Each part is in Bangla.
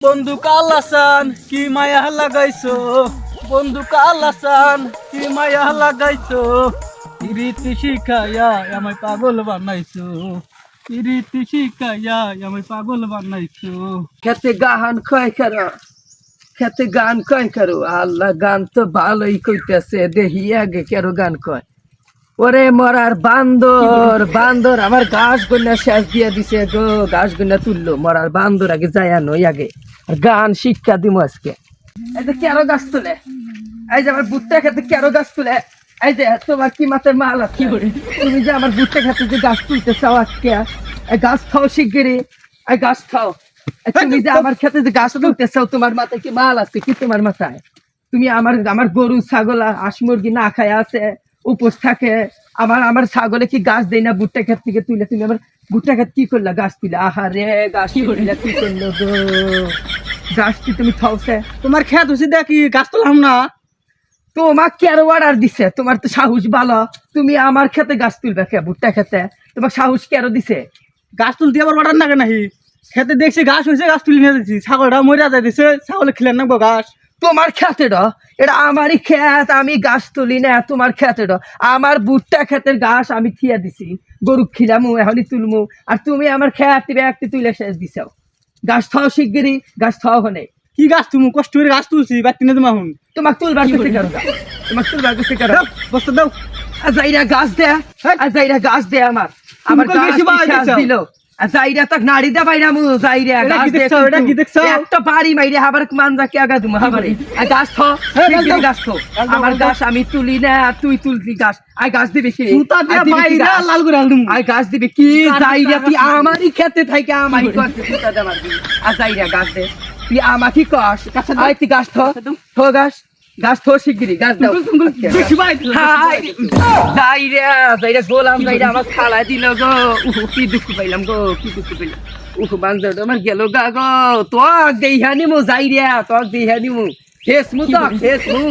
বন্ধু কালাসান কি মায়া লাগাইছো, বন্ধু কালাসান কি মায়া লাগাইছো, রীতি শিখাইয়া আমায় পাগল বানাইছো, রীতি শিখাইয়া আমায় পাগল বানাইছো। খেতে গান কয় করো, খেতে গান কয় করো, আল্লাহ গান তো ভালোই কইতেছে, দেখি আগে কেরো গান কয়। ওরে মরার বান্দর, বান্দর আমার ঘাস গন্যা শেষ দিয়ে দিছে গো, ঘাস গন্যা তুললো, মরার বান্দর আগে যায় নই আগে গান শিক্ষা দিব আজকে। এই যে কেরো গাছ তুলে, এই যে আমার বুটটা খেতে কেরো গাছ তুলে, এই যে তোমার কি মাথায় মাল আছে, তুমি যে আমার বুটটা খেতে যে গাছ তুলতে চাও আজকে, এই গাছ খাও শিগগিরি, এই গাছ খাও। তুমি যে আমার খেতে যে গাছ তুলতে চাও, তোমার মাথায় কি মাল আছে কি? তোমার মাথায় তুমি আমার গরু ছাগল হাঁস মুরগি না খায় আছে উপোস থাকে, আমার ছাগলে কি গাছ দেয় না? ভুট্টা ক্ষেত থেকে তুলে তুমি আমার ভুট্টা ক্ষেত কি করলা? গাছ তুলে আহারে গাছ কি করলা, কি করলো গো? গাছটি তুমি খাওছে, তোমার খেত হচ্ছে দেখি গাছ তোলাম না। তোমার কেরো অর্ডার দিছে? তোমার তো সাহস ভালো, তুমি আমার খেতে গাছ তুলবে কে? ভুট্টা খেতে তোমার সাহস কেরো দিছে? গাছ তুলতে আবার অর্ডার না নাহি, খেতে দেখছি ঘাস হয়েছে গাছ তুলে নিয়ে যাচ্ছি, ছাগলটা মরিয়া যাই দিছে, ছাগলে খেলে নাকবো ঘাস। তোমার খেতে এটা আমারই খেত, আমি গাছ তুলি না। তোমার খেতে আমার ভুট্টা খেতের গাছ আমি থিয়া দিছি, গরু খিলামু এখনই তুলমু, আর তুমি আমার খেত একটি তুলে শেষ দিছাও। গাছ থাও শিগগিরি, গাছ থাও হনে। কি গাছ তুমি কষ্ট করে গাছ তুলছি বাড়তি না তোমার? তোমাকে তুলবার করতে কারো, তোমাকে তুলবার করতে কারো বস্তা দাও। আজাইরা গাছ দেয়া, আজাইরা গাছ দেয়া আমার গাছ দিল। যাইরা তাক নাড়ি দা বাইরা মু যাইরা গাছ দেখছো, এটা কি দেখছো? একটা বাড়ি মাইরে হাবার মানজা কি আগা তুমি হাবারে গাছ থ, গাছ থ। আমার গাছ আমি তুলি না, তুই তুললি গাছ। আই গাছ দিবি কি? সুতা দিয়া মাইরা লাল করে আলদুম। আই গাছ দিবি কি? যাইরা তুই আমারই খেতে থাইকা আমারই করতে সুতা দে মারবি। আর যাইরা গাছ দে, তুই আমাকে কস। আই তুই গাছ থ, থ গাছ, গাছ থ শিগগিরি, গাছ দাও। যাইরা গোলাম যাইরা আমার খালা দিল গো, কি দুঃখ পাইলাম গো, কি দুঃখ পাইলাম। বান্ধব আমার গেল গা গো, তোক দেইহা নিমু যাইরা, তোক দেইহা নিমু ফেসমু, তো ফেসমু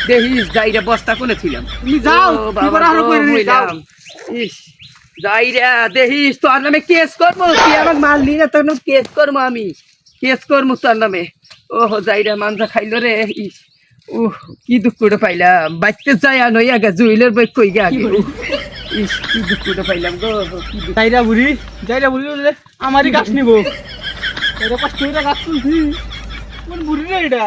দেহিস যাইরা বস্তা কোলে ছিলাম। তুমি যাও, বাবা ইস যাইরা দেহিস তোর নামে কেস করবো, তুই আমাকে মারলি না তোর নামে কেস করবো, আমি কেস করবো তোর নামে। ওহো যাইরা মানজা খাইলো রে, ইস কি দুঃখটা পাইলাম, বাইতে যায় নই আগে জুইলের বই কই গে আগে। ইস কি দুঃখটা পাইলাম গো, কি দুঃখ। যাইরা বুড়ি আমারই গাছ নিবো, কষ্ট করে গাছ তুলছি, বুড়ি রে এটা।